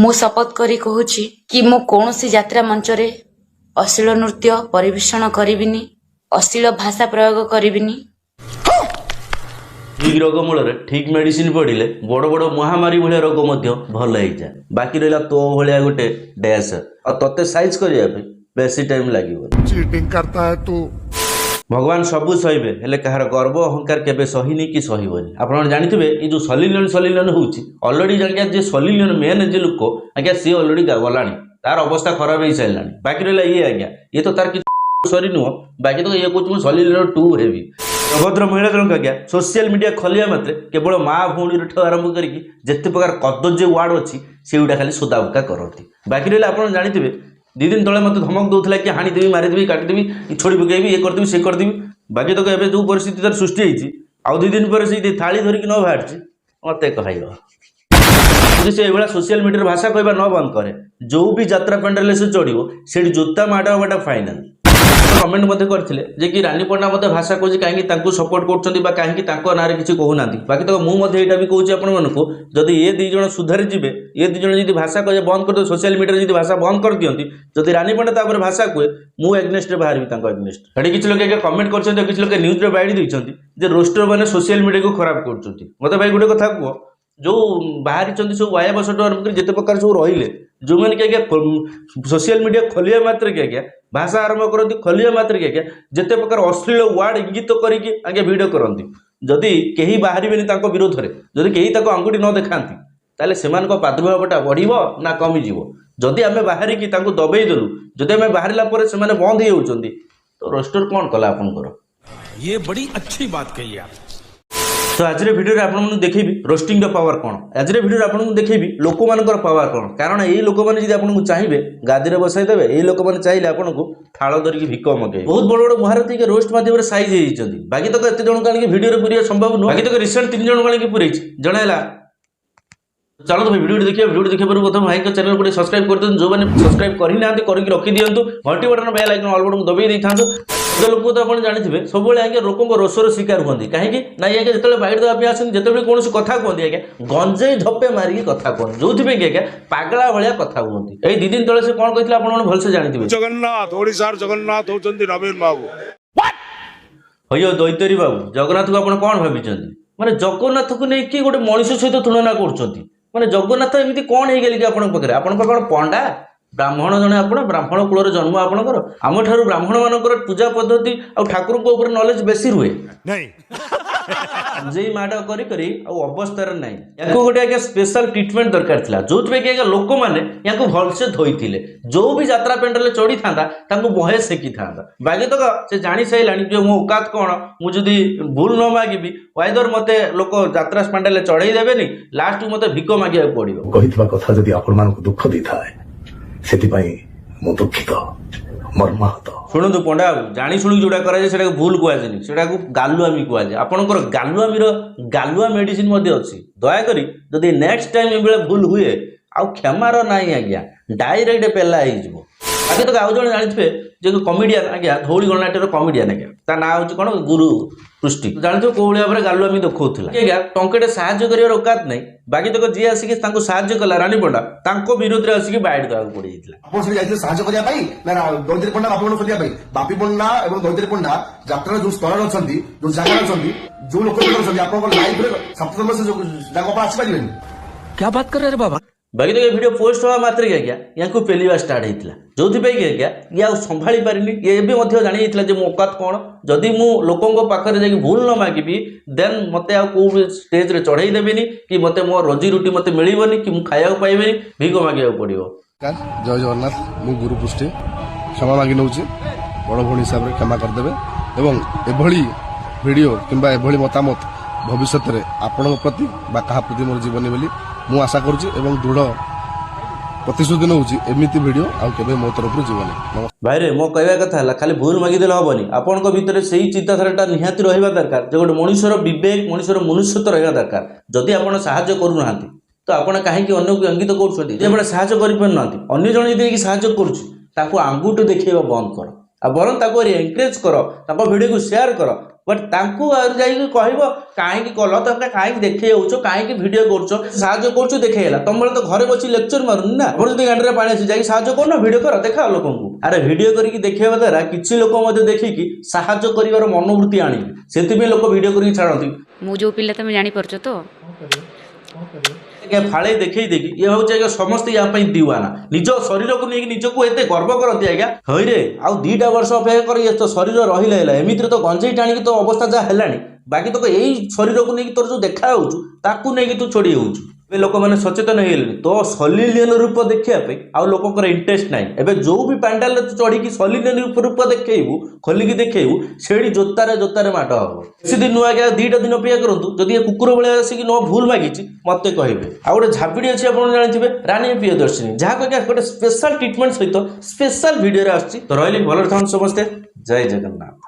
ମୁଁ ଶପଥ କରି କହୁଛି କି ମୁଁ କୌଣସି ଯାତ୍ରା ମଞ୍ଚରେ ଅଶ୍ଳୀଳ ନୃତ୍ୟ ପରିବେଷଣ କରିବିନି, ଅଶ୍ଳୀଳ ଭାଷା ପ୍ରୟୋଗ କରିବିନି। ଠିକ୍ ରୋଗ ମୂଳରେ ଠିକ୍ ମେଡିସିନ ପଡ଼ିଲେ ବଡ଼ ବଡ଼ ମହାମାରୀ ଭଳିଆ ରୋଗ ମଧ୍ୟ ଭଲ ହେଇଯାଏ। ବାକି ରହିଲା ତୋ ଭଳିଆ ଗୋଟେ ଡ୍ୟାସ୍, ଆଉ ତତେ ସାଇଜ କରିବା ପାଇଁ ବେଶୀ ଟାଇମ୍ ଲାଗିବ। चीटिंग करता है तू। ଭଗବାନ ସବୁ ସହିବେ, ହେଲେ କାହାର ଗର୍ବ ଅହଙ୍କାର କେବେ ସହିନି କି ସହିବନି। ଆପଣ ଜାଣିଥିବେ ଏଇ ଯୋଉ ସଲିଲନ ହେଉଛି ଅଲରେଡି ଆଜ୍ଞା ଯେ ସଲିଲନ ମେନ୍ ଯେ ଲୋକ ଆଜ୍ଞା ସିଏ ଅଲରେଡି ଗଲାଣି, ତାର ଅବସ୍ଥା ଖରାପ ହେଇସାରିଲାଣି। ବାକି ରହିଲା ଇଏ ଆଜ୍ଞା, ଇଏ ତ ତାର କିଛି ସରି ନୁହଁ, ବାକି ତ ଇଏ କହୁଛି ମୁଁ ସଲିଲନ 2 ହେବି। ଅଭଦ୍ର ମହିଳା ଜଣକ ଆଜ୍ଞା ସୋସିଆଲ ମିଡିଆ ଖୋଲିବା ମାତ୍ରେ କେବଳ ମା ଭଉଣୀଠୁ ଆରମ୍ଭ କରିକି ଯେତେ ପ୍ରକାର କଦର୍ଯ୍ୟ ୱାର୍ଡ ଅଛି ସେଗୁଡ଼ା ଖାଲି ସୋଦାବକା କରନ୍ତି। ବାକି ରହିଲା ଆପଣ ଜାଣିଥିବେ 2 ଦିନ ତଳେ ମୋତେ ଧମକ ଦଉଥିଲା କି ହାଣିଦେବି, ମାରିଦେବି, କାଟିଦେବି, ଛୋଡ଼ି ପକେଇବି, ଇଏ କରିଦେବି, ସେ କରିଦେବି। ବାକି ତକ ଏବେ ଯେଉଁ ପରିସ୍ଥିତି ତାର ସୃଷ୍ଟି ହେଇଛି, ଆଉ 2 ଦିନ ପରେ ସେ ଥାଳି ଧରିକି ନ ବାହାରିଛି ମୋତେ କହିବ। ଯଦି ସେ ଏଇଭଳିଆ ସୋସିଆଲ ମିଡ଼ିଆରେ ଭାଷା କହିବା ନ ବନ୍ଦ କରେ, ଯେଉଁ ବି ଯାତ୍ରା ପେଣ୍ଡାଲରେ ସେ ଚଢ଼ିବ ସେଠି ଜୋତା ମାଡ଼ ହେବାଟା ଫାଇନାଲ। କମେଣ୍ଟ ମଧ୍ୟ କରିଥିଲେ ଯେ କି ରାନୀ ପଣ୍ଡା ମଧ୍ୟ ଭାଷା କହୁଛି କାହିଁକି ତାଙ୍କୁ ସପୋର୍ଟ କରୁଛନ୍ତି ବା କାହିଁକି ତାଙ୍କ ନାଁରେ କିଛି କହୁନାହାନ୍ତି। ବାକି ତ ମୁଁ ମଧ୍ୟ ଏଇଟା ବି କହୁଛି ଆପଣମାନଙ୍କୁ, ଯଦି ଏ 2 ଜଣ ସୁଧାରି ଯିବେ, ଏ 2 ଜଣ ଯଦି ଭାଷା କହିବା ବନ୍ଦ କରିଦେବେ, ସୋସିଆଲ ମିଡ଼ିଆରେ ଯଦି ଭାଷା ବନ୍ଦ କରିଦିଅନ୍ତି, ଯଦି ରାନୀ ପଣ୍ଡା ତାପରେ ଭାଷା କୁହେ, ମୁଁ ଏଗ୍ନେଷ୍ଟରେ ବାହାରିବି ତାଙ୍କ ଏଗ୍ନେଷ୍ଟ। ସେଠି କିଛି ଲୋକ ଆଜ୍ଞା କମେଣ୍ଟ କରିଛନ୍ତି, କିଛି ଲୋକ ନ୍ୟୁଜ୍ରେ ବାଇଡ଼ି ଦେଇଛନ୍ତି ଯେ ରୋଷ୍ଟର ମାନେ ସୋସିଆଲ ମିଡ଼ିଆକୁ ଖରାପ କରୁଛନ୍ତି। ମୋତେ ଭାଇ ଗୋଟେ କଥା କୁହ, ଯେଉଁ ବାହାରିଛନ୍ତି ସବୁ ୱାୟା ବସଠୁ ଆରମ୍ଭ କରି ଯେତେ ପ୍ରକାର ସବୁ ରହିଲେ, ଯେଉଁମାନେ କି ଆଜ୍ଞା ସୋସିଆଲ ମିଡ଼ିଆ ଖୋଲିବା ମାତ୍ରେ କି ଆଜ୍ଞା ଭାଷା ଆରମ୍ଭ କରନ୍ତି, ଖୋଲିବା ମାତ୍ରେ କି ଆଜ୍ଞା ଯେତେ ପ୍ରକାର ଅଶ୍ଳୀଳ ୱାର୍ଡ ଇଙ୍ଗିତ କରିକି ଆଜ୍ଞା ଭିଡ଼ିଓ କରନ୍ତି, ଯଦି କେହି ବାହାରିବେନି ତାଙ୍କ ବିରୋଧରେ, ଯଦି କେହି ତାକୁ ଆଙ୍ଗୁଠି ନ ଦେଖାନ୍ତି, ତାହେଲେ ସେମାନଙ୍କ ପ୍ରାଦୁର୍ଭାବଟା ବଢ଼ିବ ନା କମିଯିବ? ଯଦି ଆମେ ବାହାରିକି ତାଙ୍କୁ ଦବେଇ ଦେଲୁ, ଯଦି ଆମେ ବାହାରିଲା ପରେ ସେମାନେ ବନ୍ଦ ହେଇଯାଉଛନ୍ତି, ତ ରୋଷ୍ଟର କ'ଣ କଲା ଆପଣଙ୍କର? ये बड़ी अच्छी बात कही आप। तो आज भिडियो आपको देखी रोस्टिंग पावर कौन, आज भिडियो आपको देखी लोक मान पावर कौन। कारण ये लोक मैंने आपको चाहिए गादी में बसईदे, ये लोक मैंने चाहिए आपको थाल धरिकी भिक मगे। बहुत बड़ बड़ महारथी रोस्ट मध्यम साइज होती। बाकी तक एत जन का भिडियो पूरा संभव नुह। बाकी तक रिसेंट 3 जन का पूरे जड़े है। चलो तो भिडियो देखिए, भिडियो देखिए प्रथम भाई को चैनल को सब्सक्राइब कर दिखाँ, जो मैंने सब्सक्राइब करना करके रखी दिंतु, घंटी button bell icon all button दबाई था। लोक तो आप जानते सब आगे लोक रोषर शिकार हुए कहीं ना आगे जो बाइट देवाई आसती, जो कौन कथा कहते आगे गंजेई धपे मारिकी कथा कहते, जो आगे पागला भाया कथा कहते। ये 2 दिन तले से कौन कहते आप भलसे जानते। जगन्नाथ ओडिशार जगन्नाथ होचंदी नवीन बाबू। अयो दैतरी बाबू जगन्नाथ को आप कौन भाई माने जगन्नाथ को नहीं कि गोटे मनीष सहित तुलना कर माने जगन्नाथ एमती कौन हो गले कि आप पंडा ब्राह्मण जड़े, आप ब्राह्मण कूल जन्म आपंकर आम ठार ब्राह्मण मानकर पूजा पद्धति और ठाकुर नॉलेज बेसी रुए नहीं जे माड करी अवस्थार ना या गोटे आगे स्पेशल ट्रिटमेंट दरकार था, जो कि आगे लोक मैंने या भलसे धोई जो भी यात्रा पेंडल चढ़ी था बहे सेकी था। बाकी तक से जानी सारा जो मो औकात कौन, मुझे भूल न मागिबी वाइदर मते लोक यात्रा पेंडल चढ़ई देवे, लास्ट मत भिक मागे पड़ो। कहितबा कथा जदि आपण मानक दुख दी थाए सेति पई मो दुखित मर्माहत। शुणु पंडा जानी शुणी जोड़ा कराए से भूल कहुनि, से गालुआमी कहुए। आपंकर गालुआमी गालुआ मेडिसिन अच्छी, दयाकोरी जदि नेक्स्ट टाइम ये भूल हुए आउ क्षमार ना आज्ञा डायरेक्ट पेला हो। बाकी तो आउ जन जानते जो कमेडियन आज्ञा धौली गणनाट्यर कमेडियन आज्ञा ता ना हूँ कौन गुरु पृष्टि जानते कौ भाव में गालुआमी देखा आज्ञा टंके साहय कर औकात नहीं। बाकी तक जी आसिक साहय कला रानी पंडा विरोध में आसिक बाइट देवाक पड़ दैतरी पंडा बापी पंडा और दैतरी पंडा यात्रा जो स्तर अच्छा जो जगह अच्छा जो लोक आप लाइफ सप्तम से जगह आसपारे। क्या बात कर रहे हैं बाबा? बाकी तो ये वीडियो पोस्ट हवा मात्र आज्ञा या पेलिवा स्टार्ट होता, जो आज्ञा ये संभाली पारिनी। ये भी जानी जाता मो औकात कौन, जदि मु लोकों पाखे जाकि भूल न मागिबी देन मते कौ स्टेज रे चढ़ई देबेनी कि मते मो रोजी रोटी मते मिलबनी कि मु खाया पाइबेनी, भिक मागिया पड़ो। जय जगन्नाथ, मु गुरु पुष्टि क्षमा मागि नौ बड़ भाई हिसाब से क्षमा करदे एवं एभली वीडियो किंबा एभली मतामत भविष्य में आपण प्रति बा कहा प्रति मोर जीवन बोली मु आशा करुच्ची एवं दृढ़ प्रतिश्रुति नौची एमती वीडियो आउ केबे मो तरफ जीवन। भाई रे मो कहवा कथा है खाली भूल मागिदेले हेनी, आपण भितर से चिंताधारा निहाती रहा दरकार, जो गोटे मनुष्यर विवेक मनुष्यर मनुष्यत्व रहा दरकार। जदि आप साहाय्य करूना तो आप कहीं अन्य को अंकित कर साहय करना अन्य जन यदि साहय करुँच आंगुठी देखा बंद कर, बरं एनकरेज कर, भिडियो को शेयर कर, बट तांकु जाइए कहब कहीं कल तुम कहीं देखे कहीं भिडियो कर देखेला तुम बेले तो घरे बसी लेक्चर मारुनी ना आप गाड़ी पानी आसी जाए साहय कर भिडियो कर देखा लोक अरे भिडियो करके देखा द्वारा किसी लोक देखिकी साहय कर मनोवृत्ति आने से लोक भिडियो करके छाड़ती मु जो पिला तुम जानी पारछ तो फाड़े देखे देखी ये हूँ आज्ञा समस्त यहाँ दीवाना निज शरीर को नहीं निजक एत गर्व करती आज्ञा हई रे आउ 2टा वर्ष अपेक्षा कर तो शरीर रही एमती तो गंजेई टाणी तो अवस्था जहाँ है बाकी तो यही शरीर को नहीं तोर जो देखा नहीं तू छोड़ी हो लोक मैंने सचेतन हो तो सलिलियन रूप देखापी आउ लोकर इंटरेस्ट ना एवं जो भी पांडाल चढ़ी सलिलियन रूप देखू खोलिकी देखू से जोतारे जोतारे माड़ हम बेसी दिन नुआ 2टा दिन अपेक्षा करूँ जदि कुकुर भाई आसिक न भूल मागी मत कहे आ गए झापिड़ी अच्छी आप जानते रानी प्रियदर्शिनी जहाँ गोटे स्पेशल ट्रिटमेंट सहित स्पेशल भिडियो आसी तो रही भल था समस्ते जय जगन्नाथ।